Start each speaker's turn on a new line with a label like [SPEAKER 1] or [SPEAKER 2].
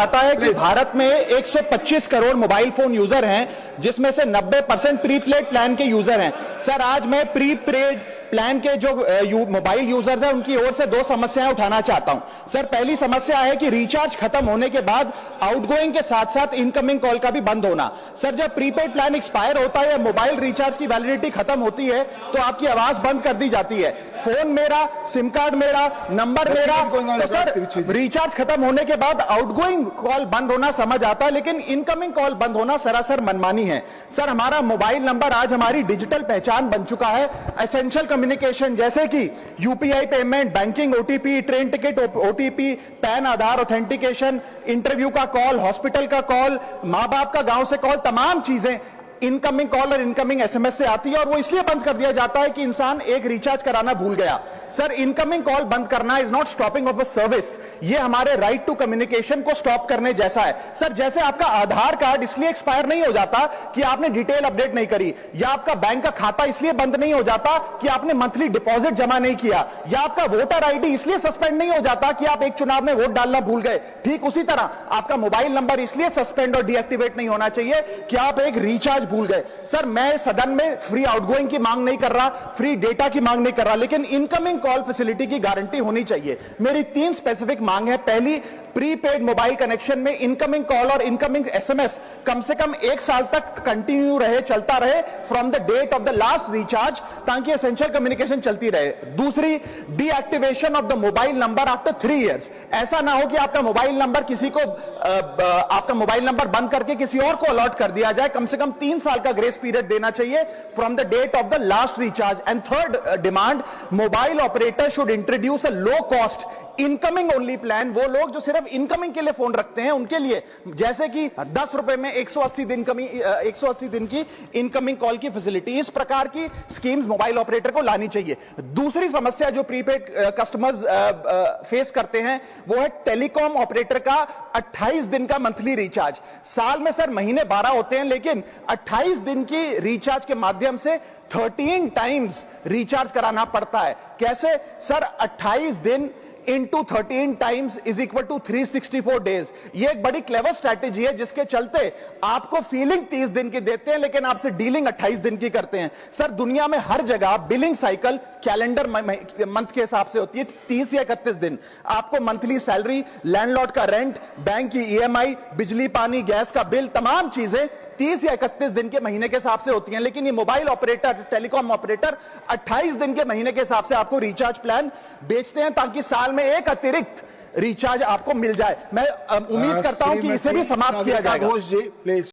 [SPEAKER 1] आता है कि भारत में 125 करोड़ मोबाइल फोन यूजर हैं, जिसमें से 90% प्रीपेड प्लान के यूजर हैं। सर, आज मैं प्रीपेड प्लान के जो मोबाइल यूजर्स हैं उनकी ओर से दो समस्याएं उठाना चाहता हूं। सर, पहली समस्या है कि रिचार्ज खत्म होने के बाद आउटगोइंग के साथ साथ इनकमिंग कॉल का भी बंद होना। सर, जब प्रीपेड प्लान एक्सपायर होता है या मोबाइल रिचार्ज की वैलिडिटी खत्म होती है तो आपकी आवाज बंद कर दी जाती है। फोन मेरा, सिम कार्ड मेरा, नंबर मेरा, तो सर रिचार्ज खत्म होने के बाद आउटगोइंग कॉल बंद होना समझ आता है, लेकिन इनकमिंग कॉल बंद होना सरासर मनमानी है। सर, हमारा मोबाइल नंबर आज हमारी डिजिटल पहचान बन चुका है। एसेंशियल कम्युनिकेशन जैसे कि UPI payment, banking, OTP, train ticket OTP, PAN Aadhaar authentication, interview का कॉल, हॉस्पिटल का कॉल, मां बाप का गांव से कॉल, तमाम चीजें इनकमिंग कॉल और इनकमिंग एसएमएस से आती है और वो इसलिए बंद कर दिया जाता है कि इंसान एक रिचार्ज कराना भूल गया। सर, इनकमिंग कॉल बंद करना is not stopping of a service, ये हमारे राइट टू कम्युनिकेशन को स्टॉप करने जैसा है। सर, जैसे आपका आधार कार्ड इसलिए एक्सपायर नहीं हो जाता कि आपने डिटेल अपडेट नहीं करी, या आपका बैंक का खाता इसलिए बंद नहीं हो जाता कि आपने मंथली डिपॉजिट जमा नहीं किया, या आपका वोटर आईडी इसलिए सस्पेंड नहीं हो जाता कि आप एक चुनाव में वोट डालना भूल गए। ठीक उसी तरह आपका मोबाइल नंबर इसलिए सस्पेंड और डीएक्टिवेट नहीं होना चाहिए कि आप एक रिचार्ज भूल गए। सर, मैं सदन में फ्री आउटगोइंग की मांग नहीं कर रहा, फ्री डेटा की मांग नहीं कर रहा, लेकिन इनकमिंग कॉल फैसिलिटी की गारंटी होनी चाहिए। मेरी 3 स्पेसिफिक मांग है। पहली, प्रीपेड मोबाइल कनेक्शन में इनकमिंग कॉल और इनकमिंग एसएमएस कम से कम 1 साल तक कंटिन्यू रहे, चलता रहे from the date of the last recharge, ताकि एसेंशियल कम्युनिकेशन चलती रहे। दूसरी, deactivation of the mobile number after 3 years. ऐसा ना हो कि आपका मोबाइल नंबर किसी को आपका मोबाइल नंबर बंद करके किसी और को अलॉट कर दिया जाए। कम से कम 3 साल का ग्रेस पीरियड देना चाहिए from the date of the last recharge. And third demand, mobile operator should introduce a low cost incoming only plan. वो लोग जो सिर्फ इनकमिंग के लिए फोन रखते हैं उनके लिए, जैसे कि 10 रुपए में 180 दिन की इनकमिंग कॉल की फैसिलिटी, इस प्रकार की स्कीम्स मोबाइल ऑपरेटर को लानी चाहिए। दूसरी समस्या जो प्रीपेड कस्टमर्स फेस करते हैं वो है टेलीकॉम ऑपरेटर का 28 दिन का मंथली रिचार्ज। साल में सर महीने 12 होते हैं, लेकिन 28 दिन की रिचार्ज के माध्यम से 13 टाइम्स रिचार्ज कराना पड़ता है। कैसे सर? 28 दिन into 13 times is equal to 364 days. ये एक बड़ी क्लेवर स्ट्रैटेजी है जिसके चलते आपको फीलिंग 30 दिन की देते हैं, लेकिन आपसे डीलिंग 28 दिन की करते हैं। सर, दुनिया में हर जगह बिलिंग साइकिल कैलेंडर मंथ के हिसाब से होती है, 30 या 31 दिन। आपको मंथली सैलरी, लैंडलॉर्ड का रेंट, बैंक की ईएमआई, बिजली पानी गैस का बिल, तमाम चीजें 30 या 31 दिन के महीने के हिसाब से होती हैं। लेकिन ये मोबाइल ऑपरेटर, टेलीकॉम ऑपरेटर 28 दिन के महीने के हिसाब से आपको रिचार्ज प्लान बेचते हैं, ताकि साल में एक अतिरिक्त रिचार्ज आपको मिल जाए। मैं उम्मीद करता हूं कि इसे भी समाप्त किया जाएगा।